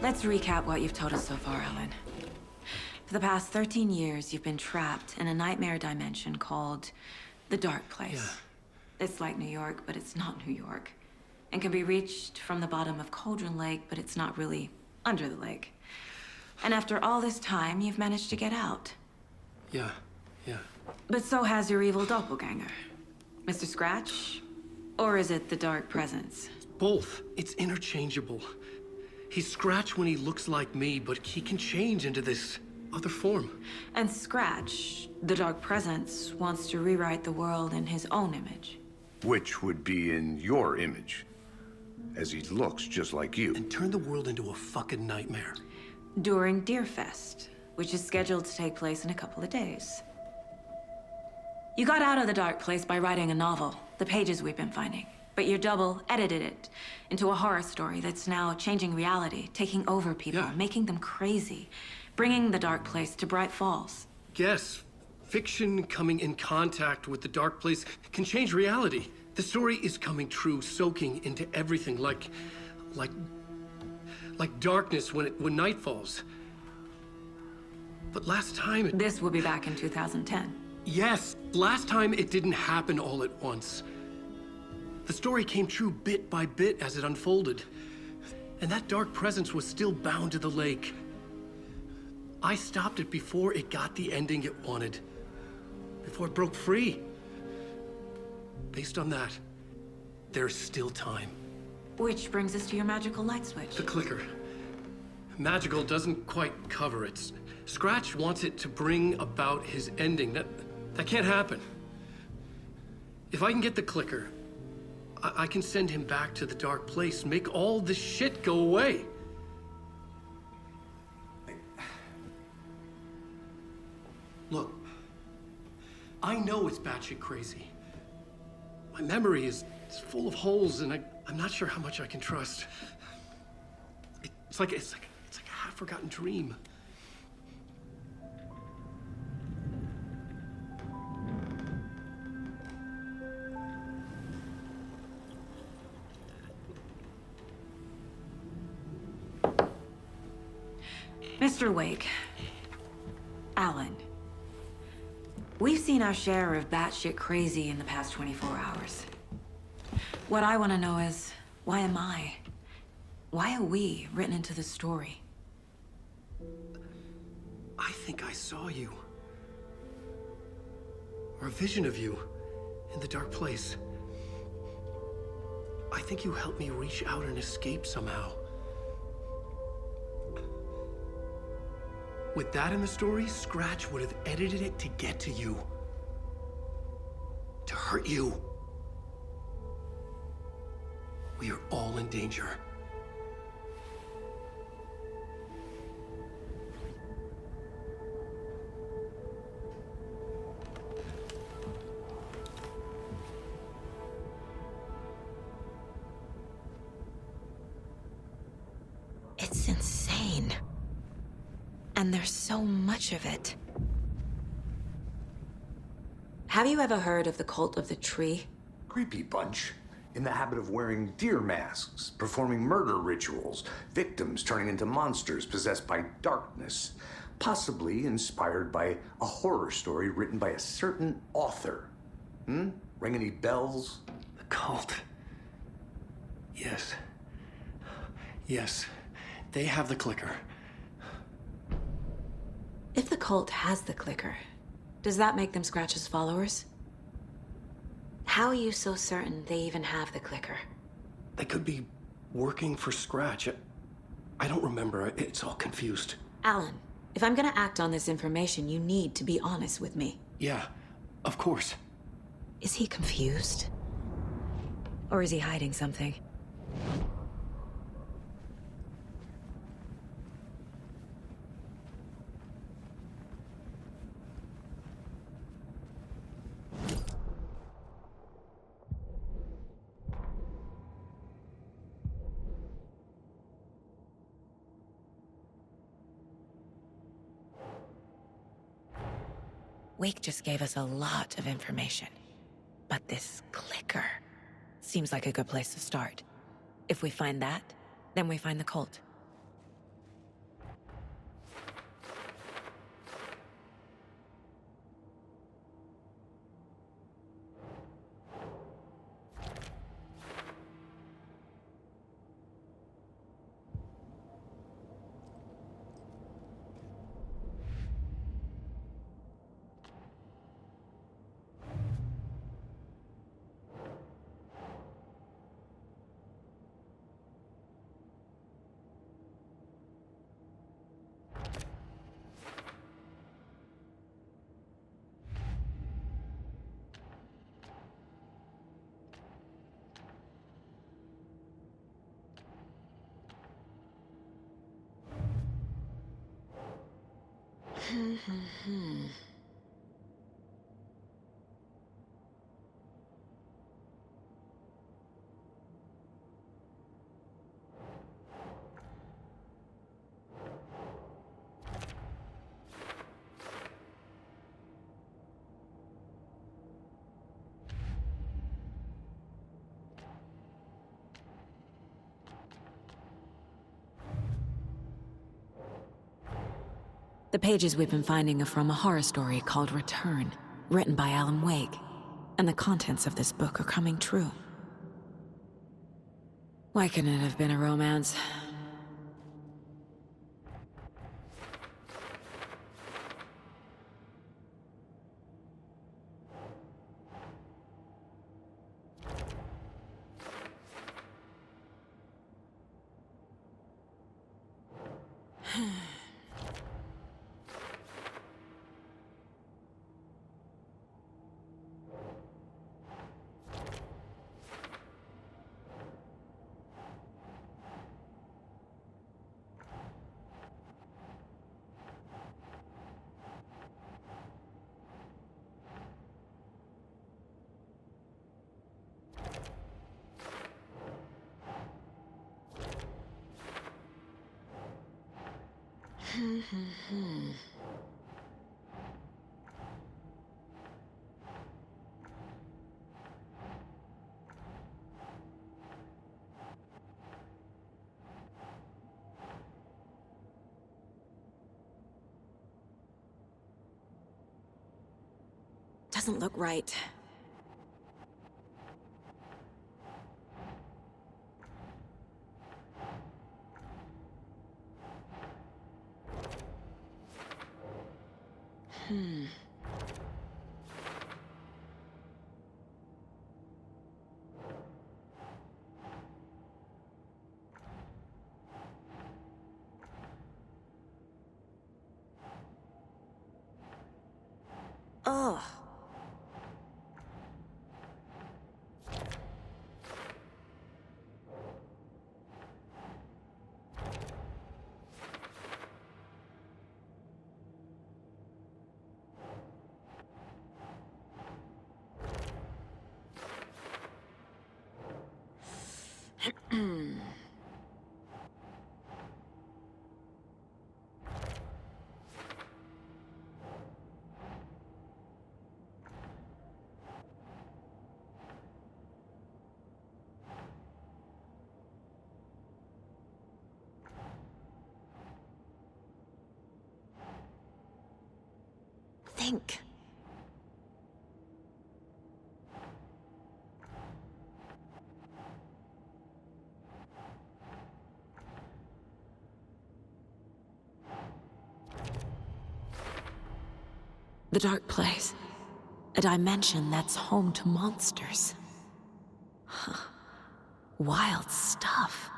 Let's recap what you've told us so far, Alan. For the past 13 years, you've been trapped in a nightmare dimension called the Dark Place. Yeah. It's like New York, but it's not New York. And can be reached from the bottom of Cauldron Lake, but it's not really under the lake. And after all this time, you've managed to get out. Yeah. But so has your evil doppelganger. Mr. Scratch? Or is it the Dark Presence? Both. It's interchangeable. He's Scratch when he looks like me, but he can change into this other form. And Scratch, the Dark Presence, wants to rewrite the world in his own image. Which would be in your image, as he looks just like you. And turn the world into a fucking nightmare. During Deerfest, which is scheduled to take place in a couple of days. You got out of the Dark Place by writing a novel, the pages we've been finding. But your double edited it into a horror story that's now changing reality, taking over people, Yeah. making them crazy, bringing the Dark Place to Bright Falls. Yes, fiction coming in contact with the Dark Place can change reality. The story is coming true, soaking into everything like darkness when night falls. But last time This will be back in 2010. Yes, last time it didn't happen all at once. The story came true bit by bit as it unfolded. And that dark presence was still bound to the lake. I stopped it before it got the ending it wanted. Before it broke free. Based on that, there's still time. Which brings us to your magical light switch. The clicker. Magical doesn't quite cover it. Scratch wants it to bring about his ending. That can't happen. If I can get the clicker, I can send him back to the Dark Place, make all this shit go away. Look, I know it's batshit crazy. My memory is full of holes, and I'm not sure how much I can trust. It's like a half-forgotten dream. Mr. Wake, Alan, we've seen our share of batshit crazy in the past 24 hours. What I want to know is, why am I? Why are we written into the story? I think I saw you. Or a vision of you in the Dark Place. I think you helped me reach out and escape somehow. With that in the story, Scratch would have edited it to get to you. To hurt you. We are all in danger. It's insane. And there's so much of it. Have you ever heard of the Cult of the Tree? Creepy bunch. In the habit of wearing deer masks, performing murder rituals, victims turning into monsters possessed by darkness, possibly inspired by a horror story written by a certain author. Ring any bells? The cult. Yes. Yes. They have the clicker. If the cult has the clicker, does that make them Scratch's followers? How are you so certain they even have the clicker? They could be working for Scratch. I don't remember. It's all confused. Alan, if I'm gonna act on this information, you need to be honest with me. Yeah, of course. Is he confused? Or is he hiding something? Wake just gave us a lot of information. But this clicker seems like a good place to start. If we find that, then we find the cult. The pages we've been finding are from a horror story called Return, written by Alan Wake. And the contents of this book are coming true. Why couldn't it have been a romance? Doesn't look right. Ugh. Think. The dark place. A dimension that's home to monsters. Huh. Wild stuff.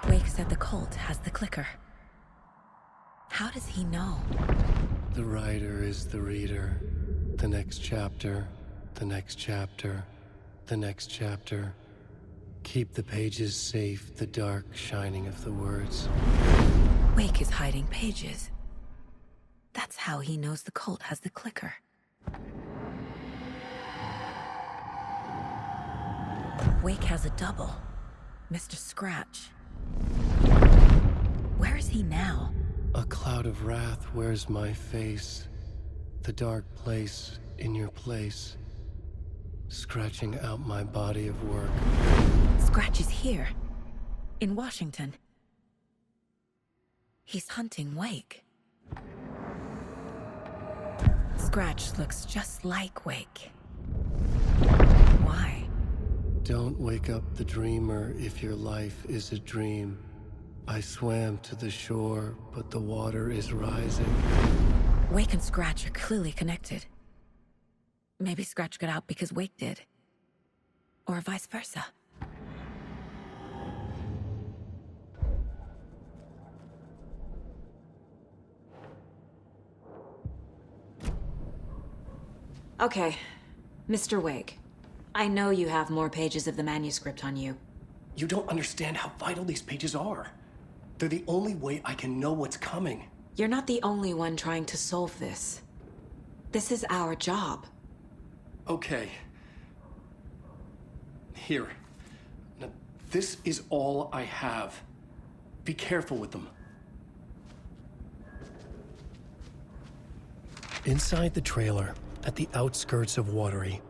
Wake said the cult has the clicker. How does he know? The writer is the reader. The next chapter, the next chapter, the next chapter. Keep the pages safe, the dark shining of the words. Wake is hiding pages. That's how he knows the cult has the clicker. Wake has a double. Mr. Scratch. Where is he now? A cloud of wrath wears my face, the dark place in your place, scratching out my body of work. Scratch is here, in Washington. He's hunting Wake. Scratch looks just like Wake. Why? Don't wake up the dreamer if your life is a dream. I swam to the shore, but the water is rising. Wake and Scratch are clearly connected. Maybe Scratch got out because Wake did. Or vice versa. Okay, Mr. Wake. I know you have more pages of the manuscript on you. You don't understand how vital these pages are. They're the only way I can know what's coming. You're not the only one trying to solve this. This is our job. Okay. Here. Now, this is all I have. Be careful with them. Inside the trailer, at the outskirts of Watery,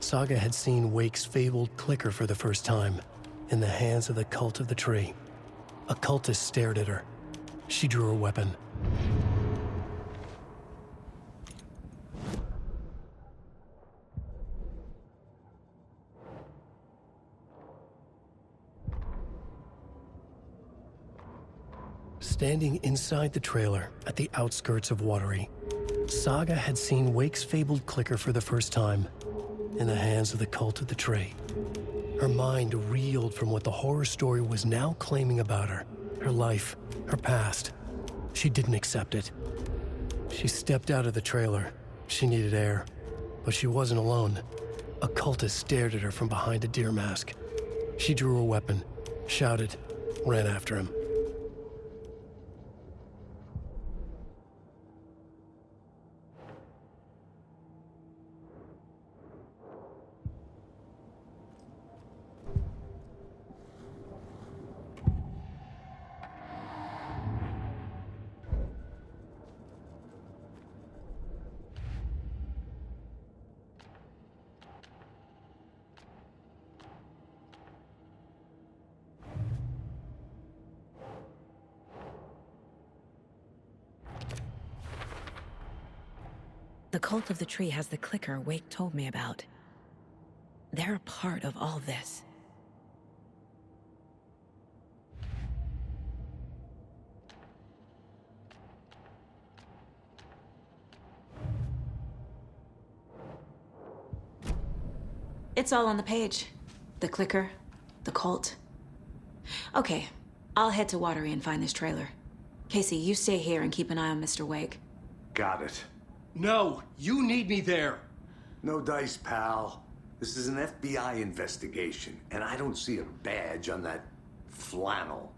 Saga had seen Wake's fabled clicker for the first time, in the hands of the Cult of the Tree. A cultist stared at her. She drew her weapon. Standing inside the trailer at the outskirts of Watery, Saga had seen Wake's fabled clicker for the first time, in the hands of the Cult of the Tree. Her mind reeled from what the horror story was now claiming about her. Her life, her past. She didn't accept it. She stepped out of the trailer. She needed air. But she wasn't alone. A cultist stared at her from behind a deer mask. She drew her weapon, shouted, ran after him. The Cult of the Tree has the clicker Wake told me about. They're a part of all this. It's all on the page. The clicker, the cult. Okay, I'll head to Watery and find this trailer. Casey, you stay here and keep an eye on Mr. Wake. Got it. No, you need me there. No dice, pal. This is an FBI investigation, and I don't see a badge on that flannel.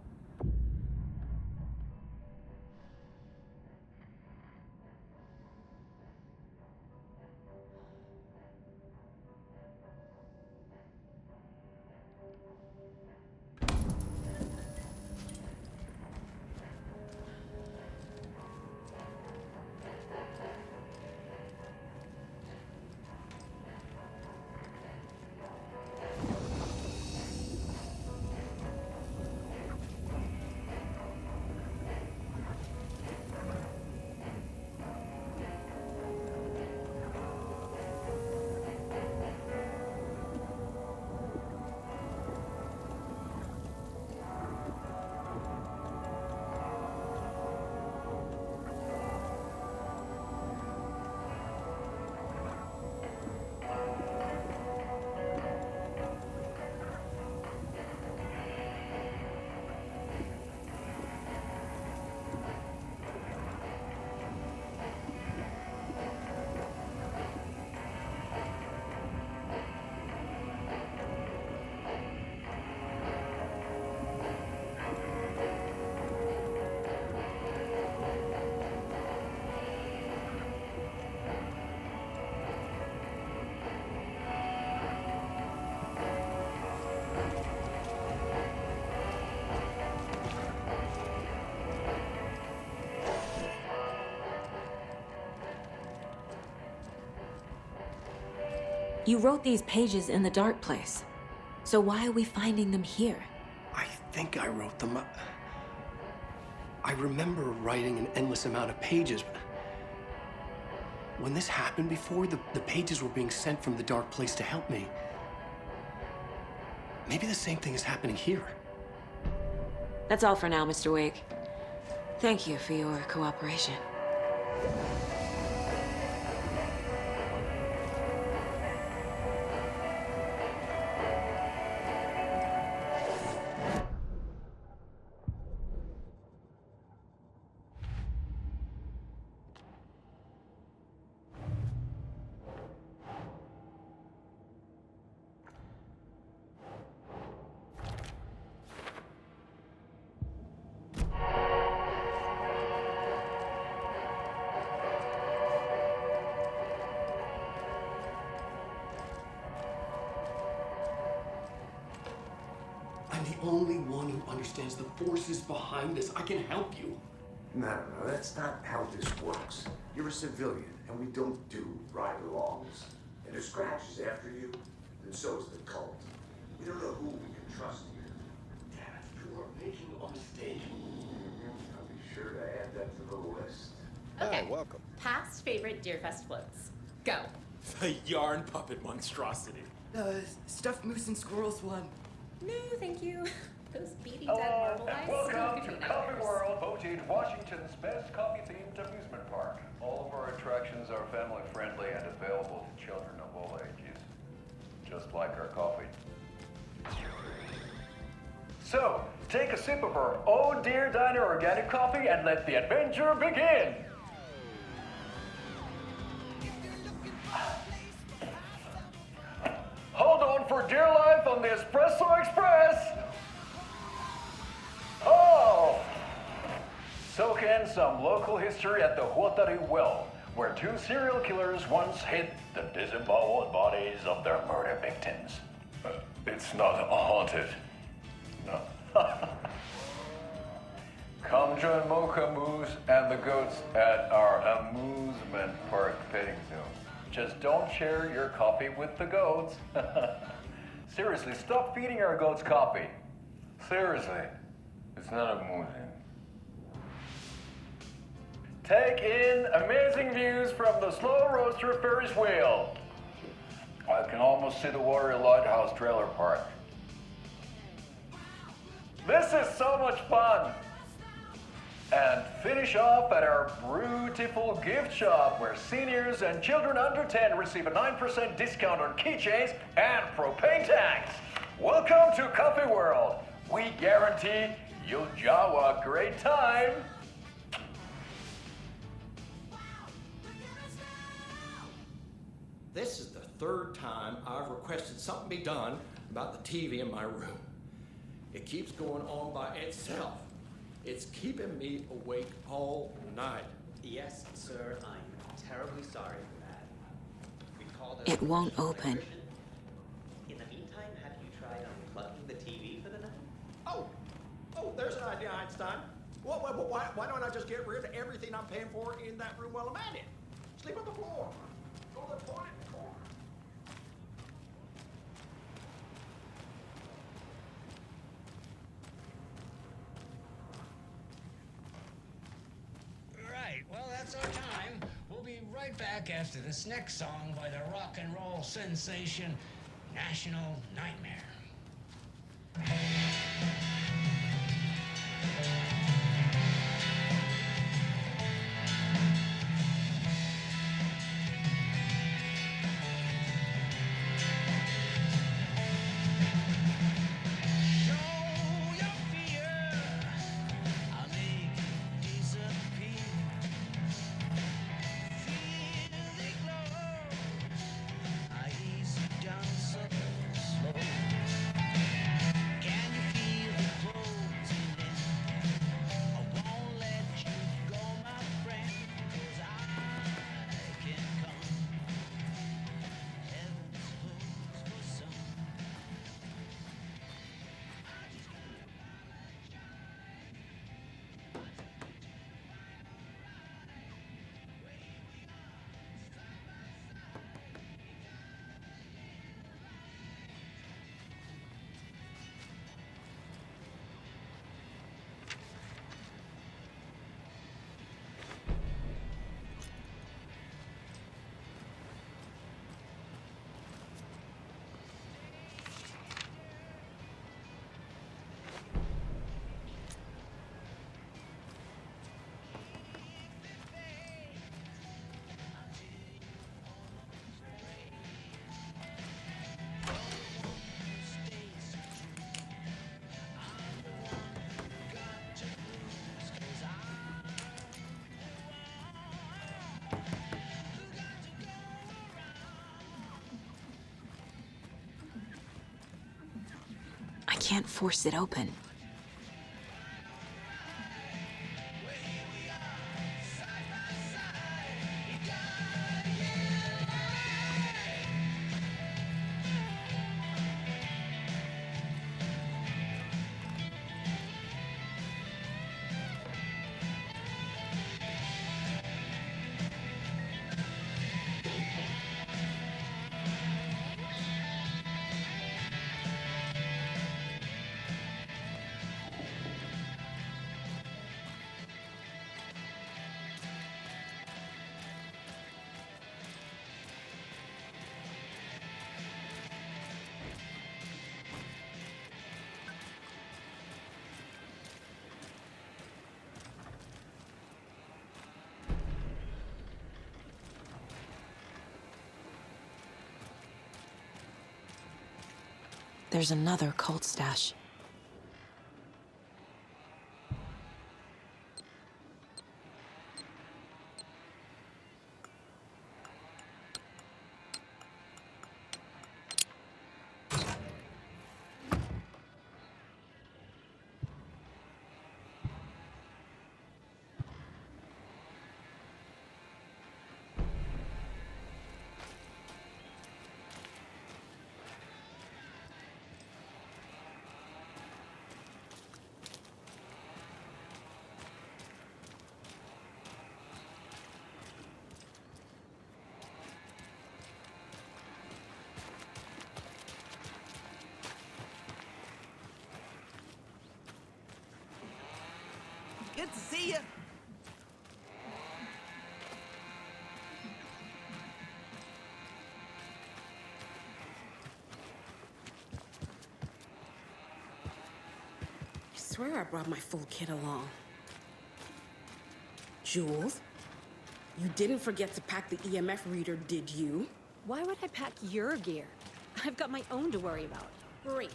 You wrote these pages in the dark place. So why are we finding them here? I think I wrote them. I remember writing an endless amount of pages. When this happened before, the pages were being sent from the dark place to help me. Maybe the same thing is happening here. That's all for now, Mr. Wake. Thank you for your cooperation. I'm the only one who understands the forces behind this. I can help you. No, that's not how this works. You're a civilian, and we don't do ride-alongs. And if Scratch is after you, then so is the cult. We don't know who we can trust here. Damn it, you are making a mistake. I'll be sure to add that to the list. Okay. Hi, welcome. Past favorite Deerfest floats. Go. The yarn puppet monstrosity. Stuffed moose and squirrels one. No, thank you. Those beady dead marble eyes still Welcome give to me Coffee nightmares. World, voted Washington's best coffee-themed amusement park. All of our attractions are family-friendly and available to children of all ages, just like our coffee. So, take a sip of our Oh Dear Diner organic coffee and let the adventure begin. Hold on for dear life on the Espresso Express. Oh! Soak in some local history at the Huatari Well, where two serial killers once hid the disemboweled bodies of their murder victims. It's not haunted. No. Come join Mocha Moose and the goats at our amusement park petting zoo. Just don't share your coffee with the goats. Seriously, stop feeding our goats coffee. Seriously, it's not amusing. Take in amazing views from the Slow Roaster Ferris wheel. I can almost see the Warrior Lighthouse Trailer Park. This is so much fun. And finish off at our beautiful gift shop where seniors and children under 10 receive a 9% discount on keychains and propane tanks. Welcome to Coffee World. We guarantee you'll jaw a great time. This is the third time I've requested something be done about the TV in my room. It keeps going on by itself. It's keeping me awake all night. Yes, sir, I'm terribly sorry for that. We called It won't open. In the meantime, have you tried unplugging the TV for the night? Oh, there's an idea, Einstein. Why don't I just get rid of everything I'm paying for in that room while I'm at it? Sleep on the floor. Go to the toilet in the corner. Right, well, that's our time. We'll be right back after this next song by the rock and roll sensation, National Nightmare. can't force it open. There's another cult stash. Good to see you. I swear I brought my full kit along. Jules, you didn't forget to pack the EMF reader, did you? Why would I pack your gear? I've got my own to worry about. Great.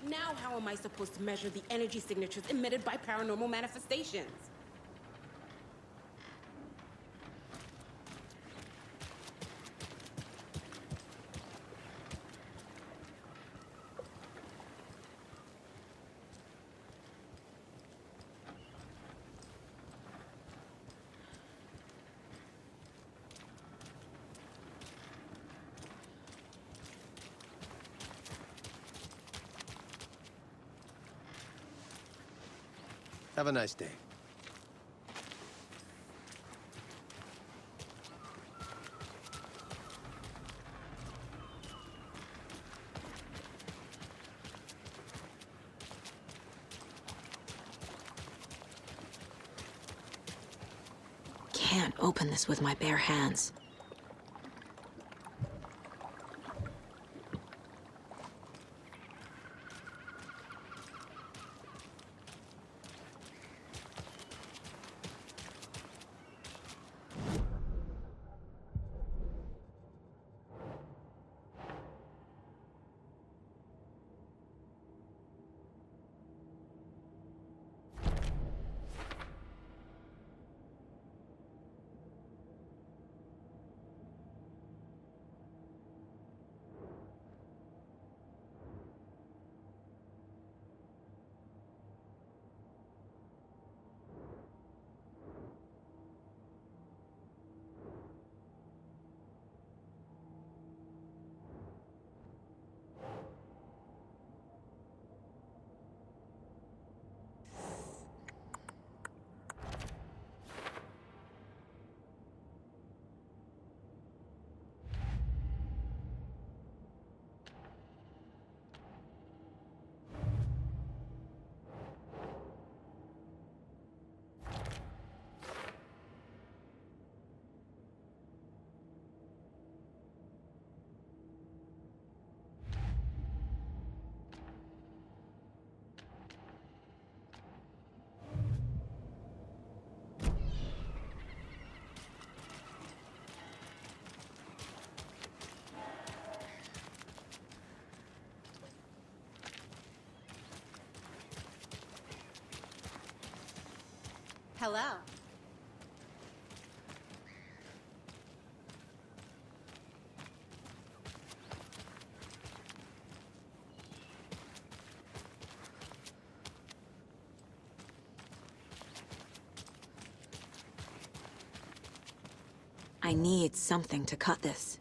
Now how am I supposed to measure the energy signatures emitted by paranormal manifestations? Have a nice day. Can't open this with my bare hands. Hello. I need something to cut this.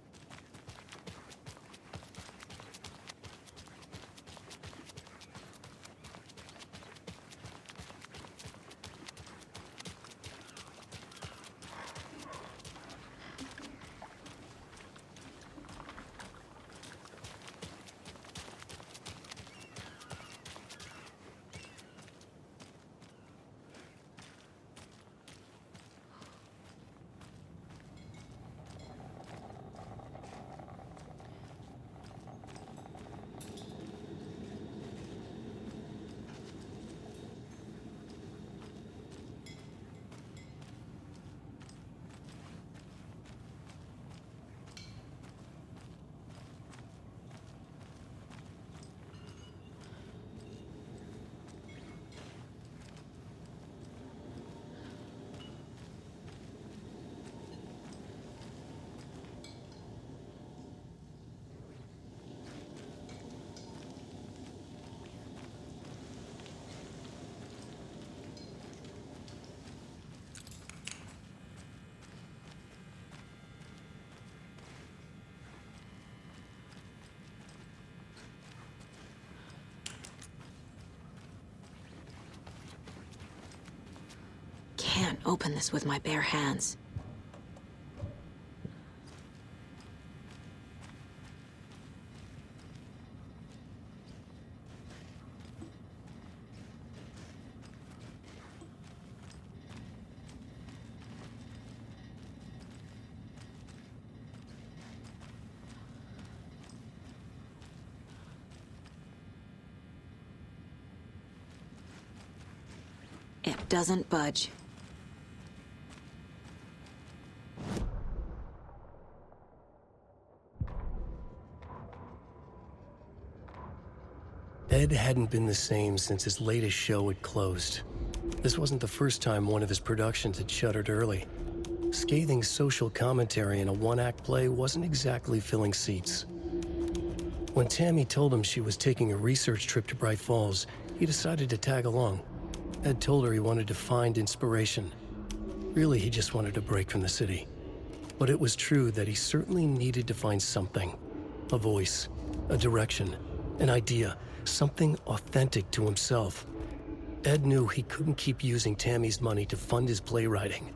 Can't open this with my bare hands. It doesn't budge. Ed hadn't been the same since his latest show had closed. This wasn't the first time one of his productions had shuttered early. Scathing social commentary in a one-act play wasn't exactly filling seats. When Tammy told him she was taking a research trip to Bright Falls, he decided to tag along. Ed told her he wanted to find inspiration. Really, he just wanted a break from the city. But it was true that he certainly needed to find something. A voice, a direction, an idea, something authentic to himself. Ed knew he couldn't keep using Tammy's money to fund his playwriting.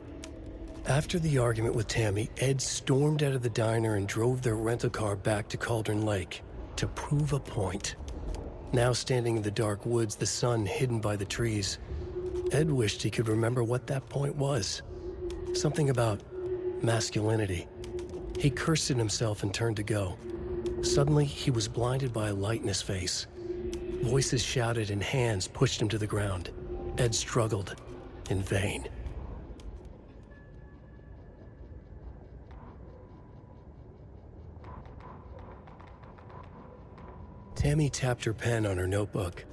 After the argument with Tammy, Ed stormed out of the diner and drove their rental car back to Cauldron Lake to prove a point. Now standing in the dark woods, the sun hidden by the trees, Ed wished he could remember what that point was. Something about masculinity. He cursed at himself and turned to go. Suddenly, he was blinded by a light in his face. Voices shouted and hands pushed him to the ground. Ed struggled, in vain. Tammy tapped her pen on her notebook.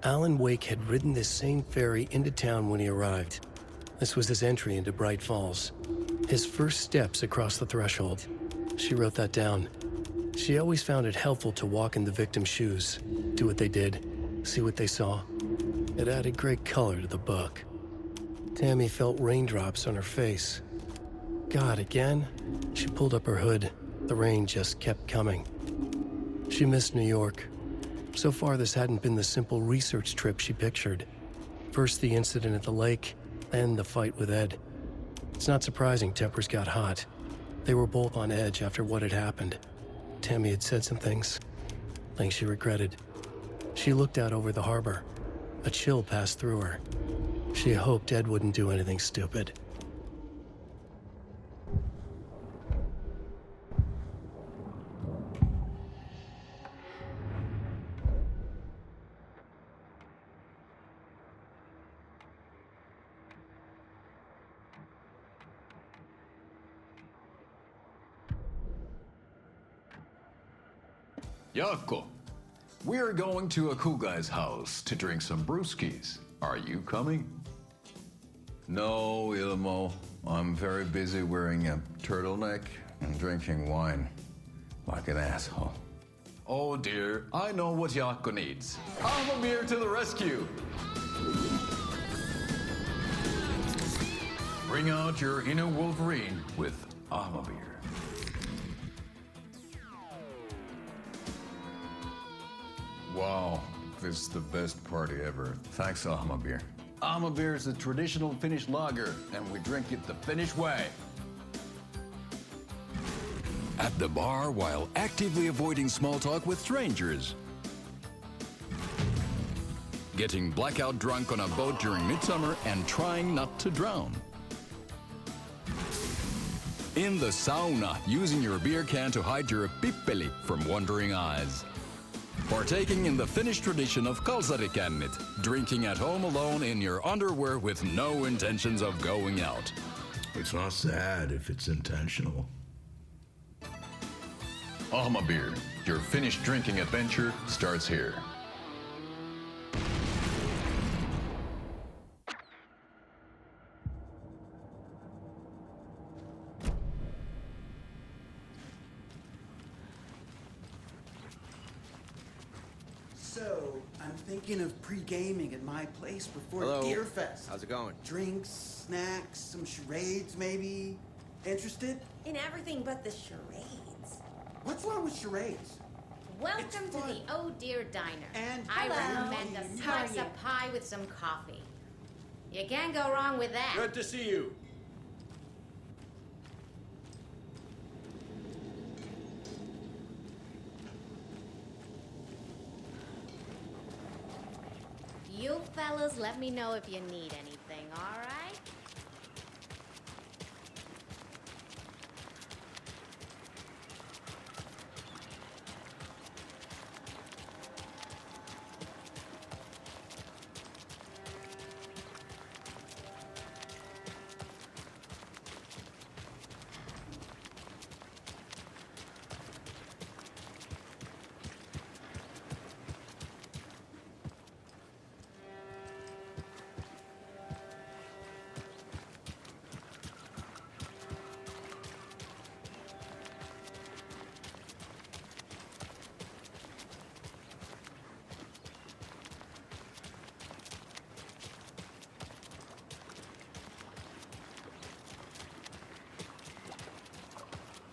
Alan Wake had ridden this same ferry into town when he arrived. This was his entry into Bright Falls. His first steps across the threshold. She wrote that down. She always found it helpful to walk in the victim's shoes, do what they did, see what they saw. It added great color to the book. Tammy felt raindrops on her face. God, again? She pulled up her hood. The rain just kept coming. She missed New York. So far, this hadn't been the simple research trip she pictured. First the incident at the lake, then the fight with Ed. It's not surprising tempers got hot. They were both on edge after what had happened. Tammy had said some things she regretted. She looked out over the harbor. A chill passed through her. She hoped Ed wouldn't do anything stupid. Yako, we're going to Akugai's house to drink some brewskis. Are you coming? No, Ilmo. I'm very busy wearing a turtleneck and drinking wine. Like an asshole. Oh dear, I know what Yako needs. Avamir to the rescue! Bring out your inner Wolverine with Beer. Wow, this is the best party ever. Thanks, Beer. Beer is a traditional Finnish lager, and we drink it the Finnish way. At the bar while actively avoiding small talk with strangers. Getting blackout drunk on a boat during midsummer and trying not to drown. In the sauna, using your beer can to hide your pippeli from wandering eyes. Partaking in the Finnish tradition of kalsarikännit, drinking at home alone in your underwear with no intentions of going out. It's not sad if it's intentional. Beer, your Finnish drinking adventure starts here. So, I'm thinking of pre-gaming at my place before Hello. Deerfest. How's it going? Drinks, snacks, some charades maybe. Interested? In everything but the charades. What's wrong with charades? Welcome to the Oh Dear Diner. And I hello. recommend a How are slice you? of pie with some coffee. You can't go wrong with that. Good to see you. You fellas let me know if you need anything, all right?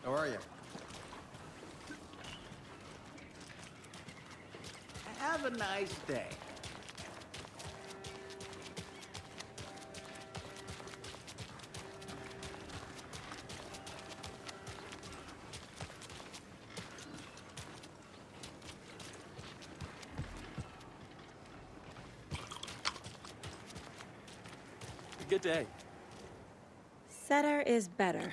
How are you? Have a nice day. Good day. Setter is better.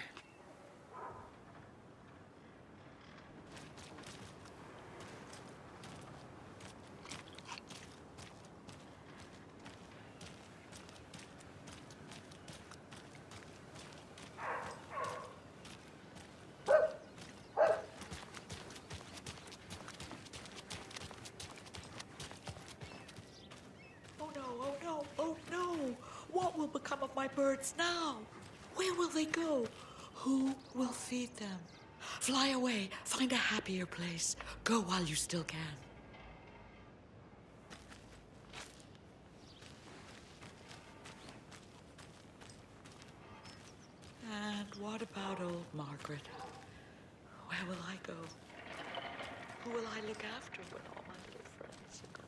Oh no, oh no, oh no! What will become of my birds now? Where will they go? Who will feed them? Fly away, find a happier place. Go while you still can. And what about old Margaret? Where will I go? Who will I look after when all my little friends are gone?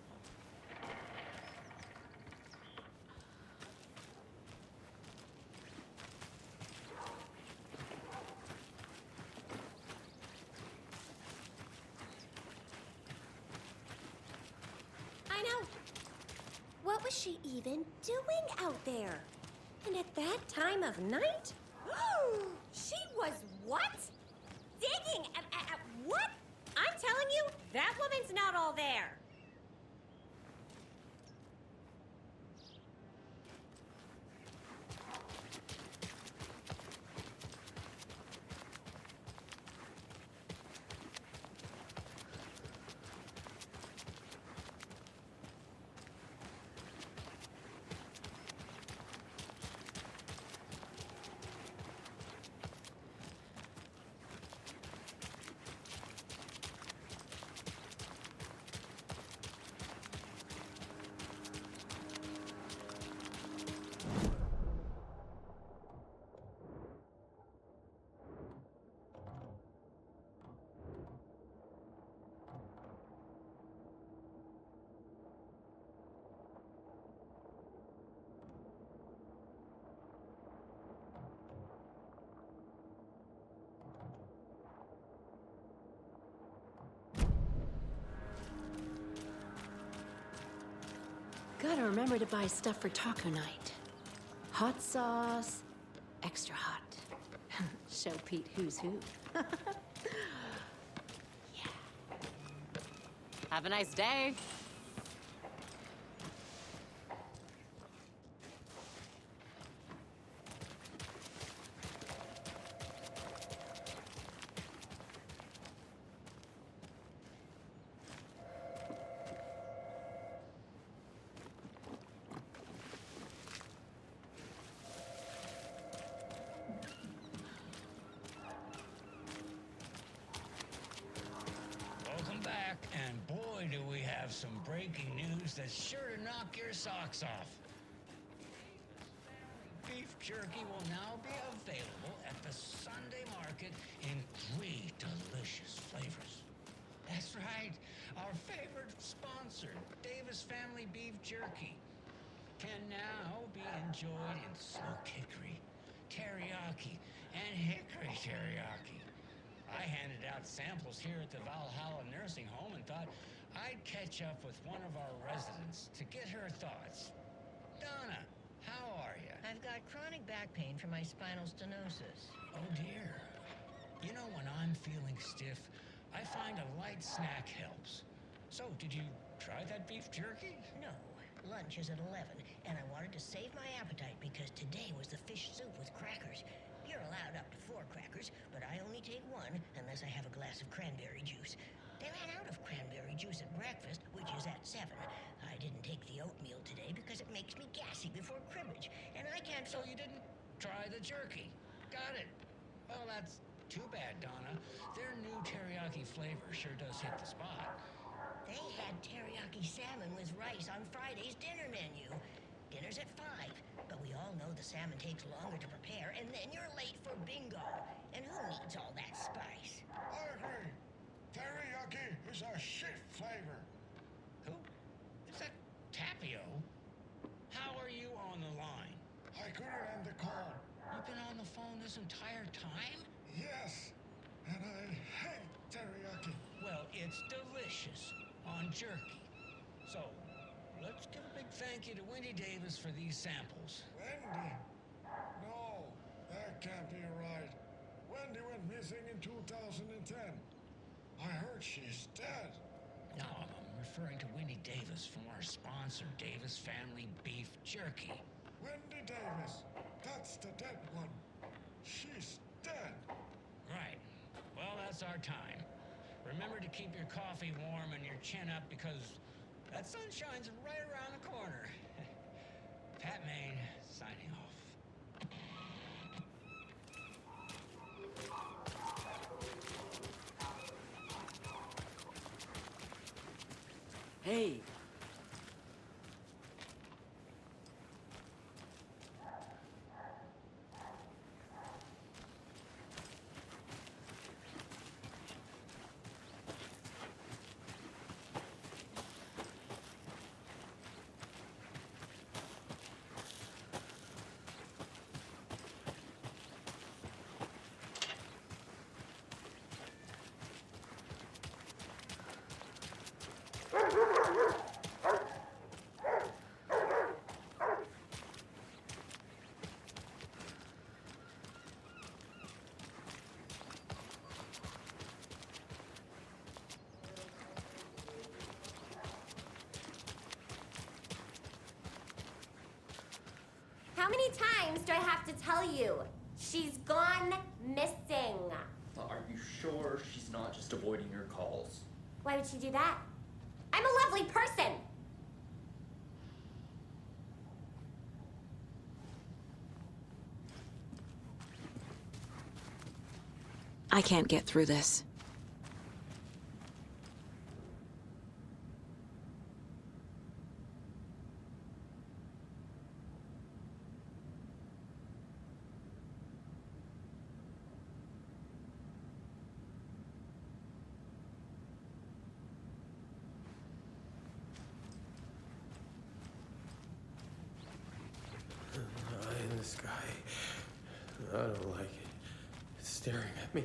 I know. What was she even doing out there? And at that time of night? She was what? Digging at what? I'm telling you, that woman's not all there. remember to buy stuff for taco night. Hot sauce, extra hot. Show Pete who's who. Have a nice day. Welcome back, and boy, do we have some breaking news that's sure to knock your socks off. Beef jerky will now be available at the Sunday market in 3 delicious flavors. That's right, our favorite sponsor, Davis Family Beef Jerky, can now be enjoyed in smoked hickory, teriyaki, and hickory teriyaki. I handed out samples here at the Valhalla Nursing Home and thought I'd catch up with one of our residents to get her thoughts. Donna, how are you? I've got chronic back pain from my spinal stenosis. Oh dear. You know, when I'm feeling stiff, I find a light snack helps. So, did you try that beef jerky? No. Lunch is at 11, and I wanted to save my appetite because today was the fish soup with crackers. You're allowed up to 4 crackers, but I only take 1 unless I have a glass of cranberry juice. They ran out of cranberry juice at breakfast, which is at 7. I didn't take the oatmeal today because it makes me gassy before cribbage, and I can't... So you didn't try the jerky? Got it. Well, that's too bad, Donna. Their new teriyaki flavor sure does hit the spot. They had teriyaki salmon with rice on Friday's dinner menu. Dinner's at 5, but we all know the salmon takes longer to prepare, and then you're late for bingo. And who needs all that spice? I agree. Teriyaki is a shit flavor. Who? Is that Tapio? How are you on the line? I couldn't end the call. You've been on the phone this entire time? Yes, and I hate teriyaki. Well, it's delicious on jerky. So, let's give a big thank you to Wendy Davis for these samples. Wendy? No, that can't be right. Wendy went missing in 2010. I heard she's dead. No, I'm referring to Wendy Davis from our sponsor, Davis Family Beef Jerky. Wendy Davis. That's the dead one. She's dead. Right. Well, that's our time. Remember to keep your coffee warm and your chin up because that sunshine's right around the corner. Pat Maine, signing off. Hey. How many times do I have to tell you? She's gone missing. Are you sure she's not just avoiding your calls? Why would she do that? I'm a lovely person. I can't get through this. Eye in the sky. I don't like it. It's staring at me.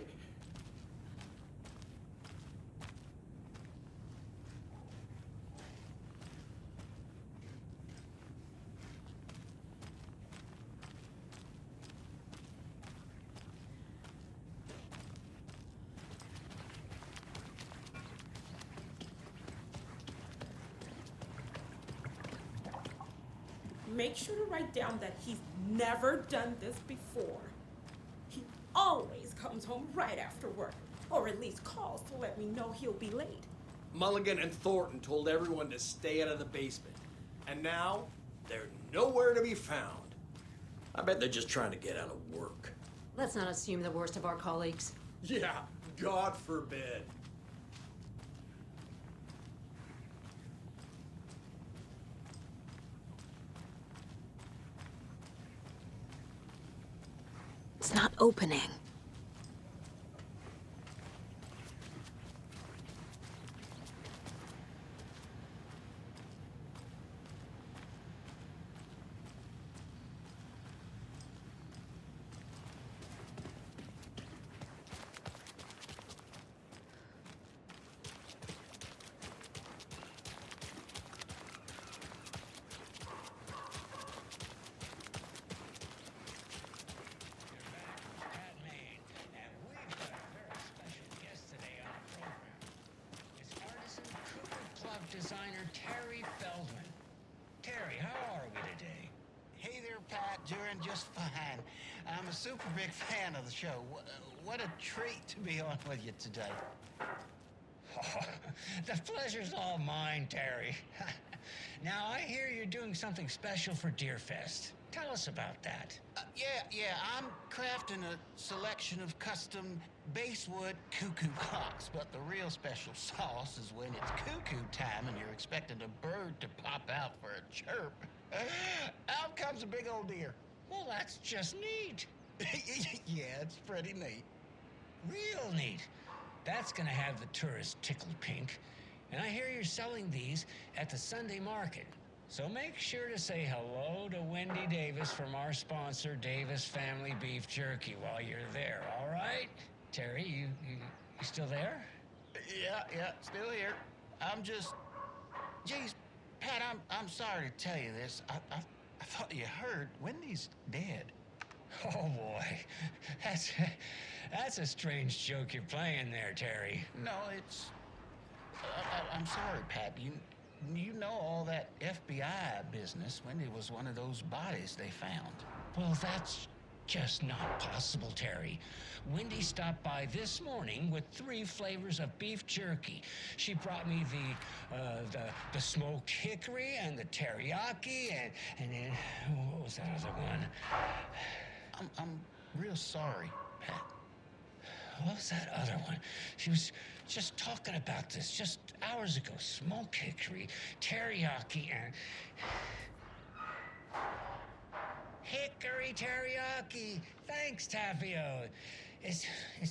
make sure to write down that he's never done this before. He always comes home right after work, or at least calls to let me know he'll be late. Mulligan and Thornton told everyone to stay out of the basement. And now, they're nowhere to be found. I bet they're just trying to get out of work. Let's not assume the worst of our colleagues. Yeah, God forbid. It's not opening. Designer Terry Feldman. Terry, how are we today? Hey there, Pat. Doing just fine. I'm a super big fan of the show. What a treat to be on with you today. Oh, the pleasure's all mine, Terry. Now, I hear you're doing something special for Deerfest. Tell us about that. Yeah, I'm crafting a selection of custom basswood cuckoo clocks, but the real special sauce is when it's cuckoo time and you're expecting a bird to pop out for a chirp. Out comes a big old deer. Well, that's just neat. Yeah, it's pretty neat. Real neat. That's gonna have the tourists tickled pink. And I hear you're selling these at the Sunday market. So make sure to say hello to Wendy Davis from our sponsor, Davis Family Beef Jerky, while you're there, all right? Terry, you still there? Yeah, still here. I'm just... Geez, Pat, I'm sorry to tell you this. I thought you heard Wendy's dead. Oh, boy. That's a strange joke you're playing there, Terry. No, it's... I'm sorry, Pat. You know all that FBI business. Wendy was one of those bodies they found. Well, that's just not possible, Terry. Wendy stopped by this morning with 3 flavors of beef jerky. She brought me the smoked hickory and the teriyaki and then what was that other one? I'm real sorry, Pat. What was that other one? She was just talking about this just hours ago. Smoked hickory, teriyaki, and... Hickory teriyaki! Thanks, Tapio. It's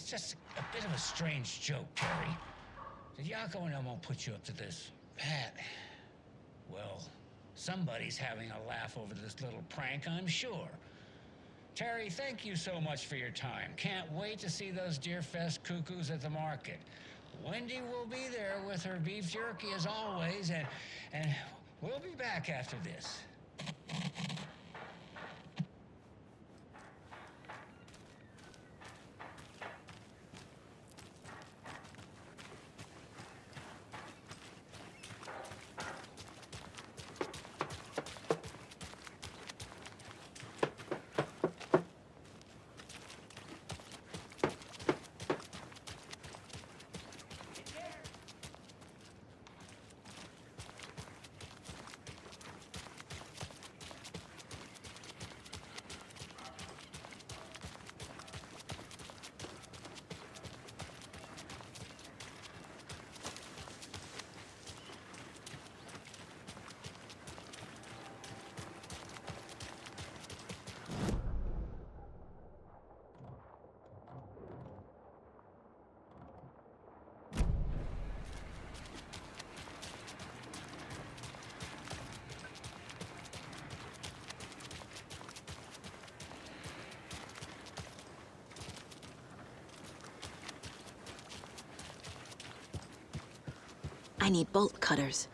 just a bit of a strange joke, Terry. Did Yako and Elmo put you up to this? Pat. Well, somebody's having a laugh over this little prank, I'm sure. Terry, thank you so much for your time. Can't wait to see those Deerfest cuckoos at the market. Wendy will be there with her beef jerky as always, and we'll be back after this. I need bolt cutters.